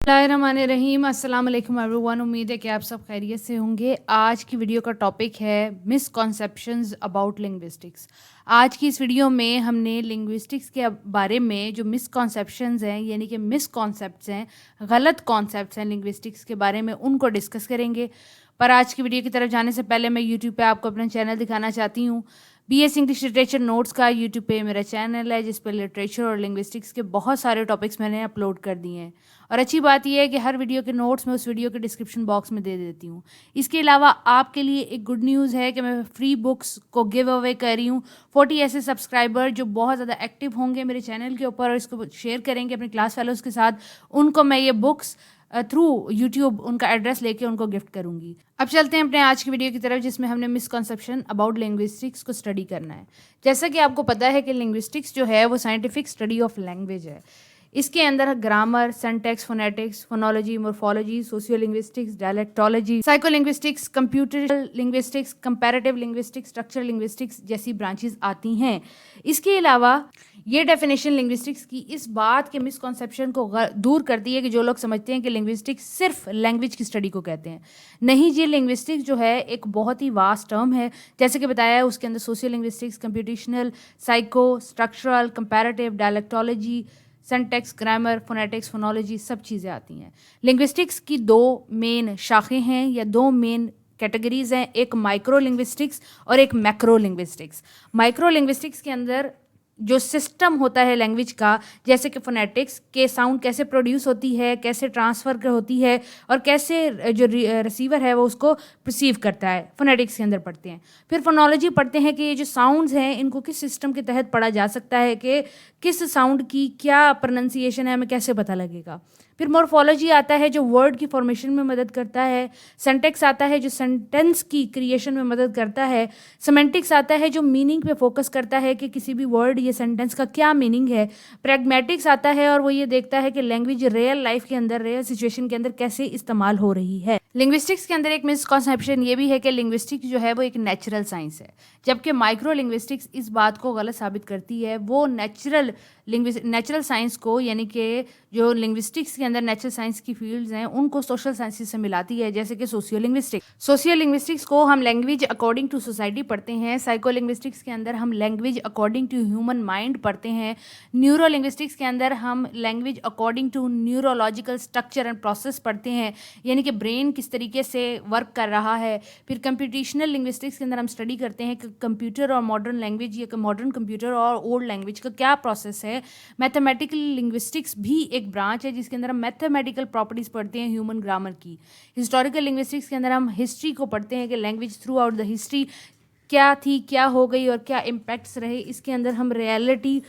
बिस्मिल्लाहिर्रहमानिर्रहीम। अस्सलाम वालेकुम एवरीवन। उम्मीद है कि आप सब खैरियत से होंगे। आज की वीडियो का टॉपिक है मिसकॉन्सेप्शंस अबाउट लिंग्विस्टिक्स। आज की इस वीडियो में हमने लिंग्विस्टिक्स के बारे में जो मिसकॉन्सेप्शंस हैं, यानी कि मिसकॉन्सेप्ट्स हैं, गलत कॉन्सेप्ट्स हैं लिंग्विस्टिक्स के बारे में, उनको डिस्कस करेंगे। पर आज की वीडियो की तरफ जाने से पहले मैं यूट्यूब पे आपको अपना चैनल दिखाना चाहती हूँ। BS इंग्लिश लिटरेचर नोट्स का यूट्यूब पे मेरा चैनल है, जिस पर लिटरेचर और लिंग्विस्टिक्स के बहुत सारे टॉपिक्स मैंने अपलोड कर दिए हैं। और अच्छी बात यह है कि हर वीडियो के नोट्स मैं उस वीडियो के डिस्क्रिप्शन बॉक्स में दे देती हूँ। इसके अलावा आपके लिए एक गुड न्यूज़ है कि मैं फ्री बुक्स को गिव अवे कर रही हूँ। 40 ऐसे सब्सक्राइबर जो बहुत ज़्यादा एक्टिव होंगे मेरे चैनल के ऊपर और इसको शेयर करेंगे अपने क्लास फेलोज़ के साथ, उनको मैं ये बुक्स थ्रू यूट्यूब उनका एड्रेस लेके उनको गिफ्ट करूंगी। अब चलते हैं अपने आज की वीडियो की तरफ, जिसमें हमने मिसकॉन्सेप्शन अबाउट लिंग्विस्टिक्स को स्टडी करना है। जैसा कि आपको पता है कि लिंग्विस्टिक्स जो है वो साइंटिफिक स्टडी ऑफ लैंग्वेज है। इसके अंदर grammar, syntax, phonetics, phonology, morphology, sociolinguistics, dialectology, psycholinguistics, computer linguistics, comparative linguistics, structure linguistics जैसी ब्रांचेस आती हैं। इसके अलावा ये डेफिनेशन लिंग्विस्टिक्स की इस बात के मिसकॉन्सेप्शन को दूर करती है कि जो लोग समझते हैं कि लिंग्विस्टिक्स सिर्फ लैंग्वेज की स्टडी को कहते हैं। नहीं जी, लिंग्विस्टिक्स जो है एक बहुत ही वास्ट टर्म है। जैसे कि बताया है, उसके अंदर sociolinguistics, computational, psycho, structural, comparative, dialectology, syntax, grammar, phonetics, phonology सब चीज़ें आती हैं। लिंग्विस्टिक्स की दो मेन शाखें हैं या दो मेन कैटेगरीज हैं, एक माइक्रो लिंग्विस्टिक्स और एक मैक्रो लिंग्विस्टिक्स। माइक्रो लिंग्विस्टिक्स के अंदर जो सिस्टम होता है लैंग्वेज का, जैसे कि फोनेटिक्स के साउंड कैसे प्रोड्यूस होती है, कैसे ट्रांसफ़र होती है और कैसे जो रिसीवर है वो उसको परसीव करता है, फोनेटिक्स के अंदर पढ़ते हैं। फिर फोनोलॉजी पढ़ते हैं कि ये जो साउंड्स हैं इनको किस सिस्टम के तहत पढ़ा जा सकता है, कि किस साउंड की क्या प्रोनाउंसिएशन है, हमें कैसे पता लगेगा। फिर मॉर्फोलॉजी आता है जो वर्ड की फॉर्मेशन में मदद करता है। सिंटैक्स आता है जो सेंटेंस की क्रिएशन में मदद करता है। सिमेंटिक्स आता है जो मीनिंग पे फोकस करता है कि किसी भी वर्ड या सेंटेंस का क्या मीनिंग है। प्रैग्मेटिक्स आता है और वो ये देखता है कि लैंग्वेज रियल लाइफ के अंदर, रियल सिचुएशन के अंदर कैसे इस्तेमाल हो रही है। लिंग्विस्टिक्स के अंदर एक मिसकॉन्सेप्शन ये भी है कि लिंग्विस्टिक्स जो है वो एक नेचुरल साइंस है, जबकि माइक्रो लिंग्विस्टिक्स इस बात को गलत साबित करती है। वो नेचुरल साइंस को, यानी कि जो लिंग्विस्टिक्स के अंदर नेचुरल साइंस की फील्ड्स हैं, उनको सोशल साइंसेस से मिलाती है, जैसे कि सोशियो लिंग्विस्टिक्स को हम लैंग्वेज अकॉर्डिंग टू सोसाइटी पढ़ते हैं। साइको लिंग्विस्टिक्स के अंदर हम language according to human mind पढ़ते हैं। न्यूरो लिंग्विस्टिक्स के अंदर हम language according to neurological structure and process पढ़ते हैं, यानी कि ब्रेन किस तरीके से वर्क कर रहा है। फिर कंप्यूटेशनल लिंग्विस्टिक्स के अंदर हम स्टडी करते हैं कि कंप्यूटर और मॉडर्न लैंग्वेज या मॉडर्न कंप्यूटर और ओल्ड लैंग्वेज का क्या प्रोसेस है। मैथमेटिकल लिंग्विस्टिक्स भी एक ब्रांच है जिसके अंदर हम मैथमेटिकल प्रॉपर्टीज़ पढ़ते हैं ह्यूमन ग्रामर की। हिस्टोरिकल लिंग्विस्टिक्स के अंदर हम हिस्ट्री को पढ़ते हैं कि language through out the history क्या थी, क्या हो गई और क्या इम्पैक्ट्स रहे। इसके अंदर हम रियलिटी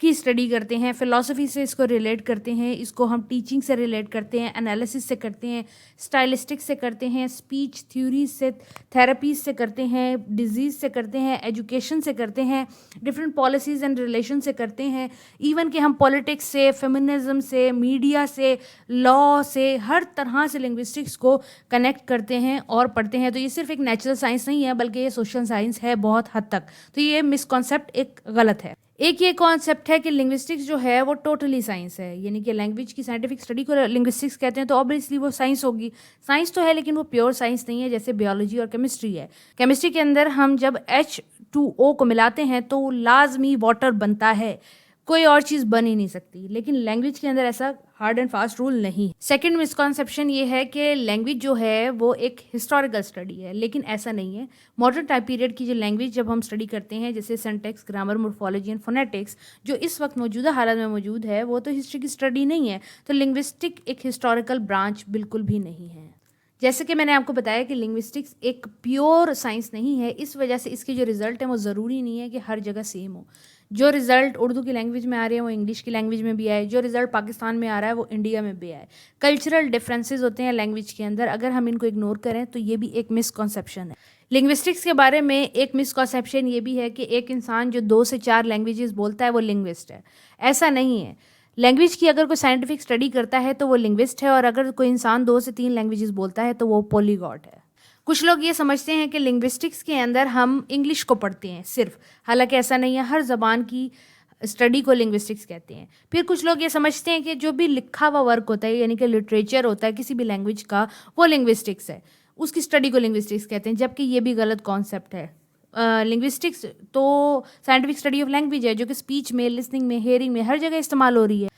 की स्टडी करते हैं, फिलॉसफी से इसको रिलेट करते हैं, इसको हम टीचिंग से रिलेट करते हैं, एनालिसिस से करते हैं, स्टाइलिस्टिक्स से करते हैं, स्पीच थ्योरी से, थेरेपीज से करते हैं, डिजीज़ से करते हैं, एजुकेशन से करते हैं, डिफरेंट पॉलिसीज़ एंड रिलेशन से करते हैं। इवन कि हम पॉलिटिक्स से, फेमिनिज्म से, मीडिया से, लॉ से, हर तरह से लिंग्विस्टिक्स को कनेक्ट करते हैं और पढ़ते हैं। तो ये सिर्फ एक नेचुरल साइंस नहीं है, बल्कि ये सोशल साइंस है बहुत हद तक। तो ये मिसकॉन्सेप्ट एक गलत है। एक ये कॉन्सेप्ट है कि लिंग्विस्टिक्स जो है वो टोटली साइंस है, यानी कि लैंग्वेज की साइंटिफिक स्टडी को लिंग्विस्टिक्स कहते हैं, तो ऑब्वियसली वो साइंस होगी। साइंस तो है लेकिन वो प्योर साइंस नहीं है, जैसे बायोलॉजी और केमिस्ट्री है। केमिस्ट्री के अंदर हम जब H2O को मिलाते हैं तो लाजमी वाटर बनता है, कोई और चीज़ बन ही नहीं सकती। लेकिन लैंग्वेज के अंदर ऐसा हार्ड एंड फास्ट रूल नहीं। सेकंड मिसकॉन्सेप्शन ये है कि लैंग्वेज जो है वो एक हिस्टोरिकल स्टडी है, लेकिन ऐसा नहीं है। मॉडर्न टाइम पीरियड की जो लैंग्वेज जब हम स्टडी करते हैं, जैसे syntax, grammar, morphology and phonetics, जो इस वक्त मौजूदा हालत में मौजूद है, वो तो हिस्ट्री की स्टडी नहीं है। तो लिंग्विस्टिक एक हिस्टोरिकल ब्रांच बिल्कुल भी नहीं है। जैसे कि मैंने आपको बताया कि लिंग्विस्टिक्स एक प्योर साइंस नहीं है, इस वजह से इसके जो रिजल्ट हैं वो ज़रूरी नहीं है कि हर जगह सेम हो। जो रिज़ल्ट उर्दू की लैंग्वेज में आ रहे हैं वो इंग्लिश की लैंग्वेज में भी आए, जो रिज़ल्ट पाकिस्तान में आ रहा है वो इंडिया में भी आए। कल्चरल डिफरेंसेस होते हैं लैंग्वेज के अंदर, अगर हम इनको इग्नोर करें तो ये भी एक मिसकॉन्सेप्शन है। लिंग्विस्टिक्स के बारे में एक मिसकॉन्सेप्शन ये भी है कि एक इंसान जो 2 से 4 लैंग्वेजेस बोलता है वो लिंग्विस्ट है। ऐसा नहीं है। लैंग्वेज की अगर कोई साइंटिफिक स्टडी करता है तो वो लिंग्विस्ट है, और अगर कोई इंसान 2 से 3 लैंग्वेजेस बोलता है तो वो पॉलीगॉट है। कुछ लोग ये समझते हैं कि लिंग्विस्टिक्स के अंदर हम इंग्लिश को पढ़ते हैं सिर्फ, हालांकि ऐसा नहीं है। हर ज़बान की اسٹڈی کو لنگوسٹکس کہتے ہیں. پھر کچھ لوگ یہ سمجھتے ہیں کہ جو بھی لکھا ہوا ورک ہوتا ہے یعنی کہ لٹریچر ہوتا ہے کسی بھی لینگویج کا وہ لنگوسٹکس ہے, اس کی اسٹڈی کو لنگوسٹکس کہتے ہیں, جبکہ یہ بھی غلط کانسیپٹ ہے. لنگوسٹکس تو سائنٹیفک اسٹڈی آف لینگویج ہے جو کہ اسپیچ میں, لسننگ میں, ہیئرنگ میں ہر جگہ استعمال ہو رہی ہے.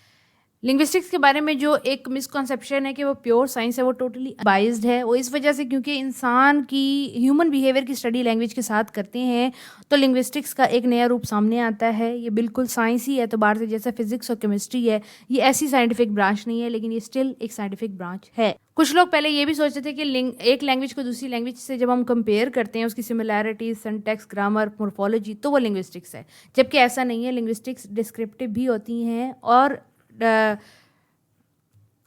لنگوسٹکس کے بارے میں جو ایک مسکنسیپشن ہے کہ وہ پیور سائنس ہے وہ ٹوٹلی بائزڈ ہے. وہ اس وجہ سے کیونکہ انسان کی ہیومن بیہیویئر کی اسٹڈی لینگویج کے ساتھ کرتے ہیں تو لنگوسٹکس کا ایک نیا روپ سامنے آتا ہے. یہ بالکل سائنسی اعتبار سے جیسا فزکس اور کیمسٹری ہے, یہ ایسی سائنٹیفک برانچ نہیں ہے لیکن یہ اسٹل ایک سائنٹیفک برانچ ہے. کچھ لوگ پہلے یہ بھی سوچتے تھے کہ ایک لینگویج کو دوسری لینگویج سے جب ہم کمپیئر کرتے ہیں اس کی سملیرٹیز, سنٹیکس, گرامر, مورفولوجی تو وہ لنگوسٹکس ہے, جبکہ ایسا نہیں ہے. لنگوسٹکس ڈسکرپٹیو بھی ہوتی ہیں اور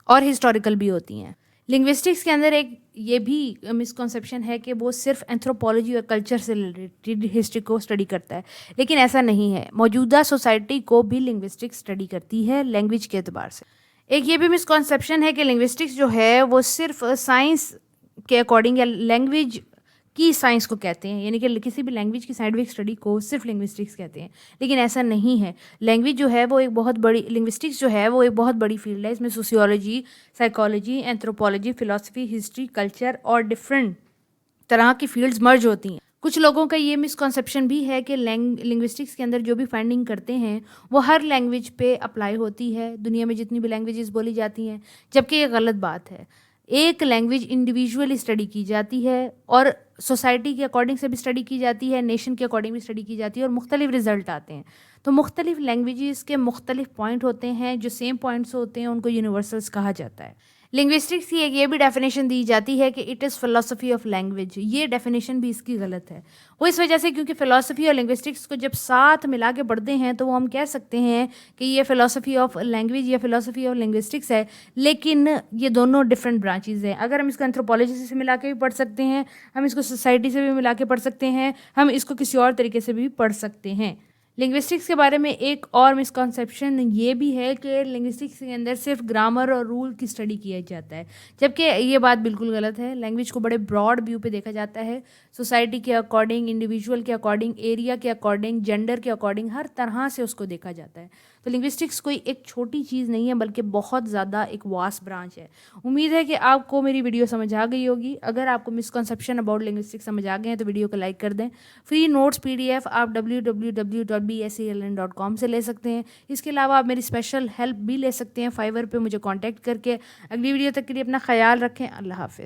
ہسٹوریکل بھی ہوتی ہیں. لنگوسٹکس کے اندر ایک یہ بھی مسکنسیپشن ہے کہ وہ صرف اینتھروپولوجی اور کلچر سے ریلیٹڈ ہسٹری کو اسٹڈی کرتا ہے, لیکن ایسا نہیں ہے. موجودہ سوسائٹی کو بھی لنگوسٹکس اسٹڈی کرتی ہے لینگویج کے اعتبار سے. ایک یہ بھی مسکنسیپشن ہے کہ لنگوسٹکس جو ہے وہ صرف سائنس کے اکارڈنگ یا لینگویج کی سائنس کو کہتے ہیں, یعنی کہ کسی بھی لینگویج کی سائنٹیفک اسٹڈی کو صرف لنگوسٹکس کہتے ہیں, لیکن ایسا نہیں ہے. لینگویج جو ہے وہ ایک بہت بڑی لنگوسٹکس جو ہے وہ ایک بہت بڑی فیلڈ ہے. اس میں sociology, psychology, anthropology, philosophy, history, culture اور ڈفرینٹ طرح کی فیلڈز مرج ہوتی ہیں. کچھ لوگوں کا یہ مسکنسیپشن بھی ہے کہ لنگوسٹکس کے اندر جو بھی فائنڈنگ کرتے ہیں وہ ہر لینگویج پہ اپلائی ہوتی ہے, دنیا میں جتنی بھی لینگویجز بولی جاتی ہیں, جبکہ یہ غلط بات ہے. ایک لینگویج انڈیویجولی اسٹڈی کی جاتی ہے اور سوسائٹی کے اکارڈنگ سے بھی اسٹڈی کی جاتی ہے, نیشن کے اکارڈنگ بھی اسٹڈی کی جاتی ہے اور مختلف رزلٹ آتے ہیں. تو مختلف لینگویجز کے مختلف پوائنٹ ہوتے ہیں, جو سیم پوائنٹس ہوتے ہیں ان کو یونیورسلس کہا جاتا ہے. لنگوسٹکس کی ایک یہ بھی ڈیفینیشن دی جاتی ہے کہ it is philosophy of language. یہ ڈیفینیشن بھی اس کی غلط ہے. وہ اس وجہ سے کیونکہ فلاسفی اور لنگوسٹکس کو جب ساتھ ملا کے پڑھتے ہیں تو وہ ہم کہہ سکتے ہیں کہ یہ فلاسفی آف لینگویج یا فلاسفی آف لنگوسٹکس ہے, لیکن یہ دونوں ڈفرینٹ برانچز ہیں. اگر ہم اس کو اینتھروپولوجی سے ملا کے بھی پڑھ سکتے ہیں, ہم اس کو سوسائٹی سے بھی ملا کے پڑھ سکتے ہیں, ہم اس کو کسی اور طریقے سے بھی پڑھ سکتے ہیں. لنگوسٹکس کے بارے میں ایک اور مسکنسیپشن یہ بھی ہے کہ لنگوسٹکس کے اندر صرف گرامر اور رول کی اسٹڈی کیا جاتا ہے, جبکہ یہ بات بالکل غلط ہے. لینگویج کو بڑے براڈ ویو پہ دیکھا جاتا ہے, سوسائٹی کے اکارڈنگ, انڈیویجول کے اکارڈنگ, ایریا کے اکارڈنگ, جینڈر کے اکارڈنگ, ہر طرح سے اس کو دیکھا جاتا ہے. تو لنگوسٹکس کوئی ایک چھوٹی چیز نہیں ہے بلکہ بہت زیادہ ایک واس برانچ ہے. امید ہے کہ آپ کو میری ویڈیو سمجھ آ گئی ہوگی. اگر آپ کو مسکنسیپشن اباؤٹ لنگوسٹکس سمجھ آ گئے ہیں تو ویڈیو کو لائک کر دیں. فری نوٹس PDF آپ www.bsaln.com سے لے سکتے ہیں. اس کے علاوہ آپ میری اسپیشل ہیلپ بھی لے سکتے ہیں فائور پہ مجھے کانٹیکٹ کر کے. اگلی ویڈیو تک کے لیے اپنا خیال رکھیں. اللہ حافظ.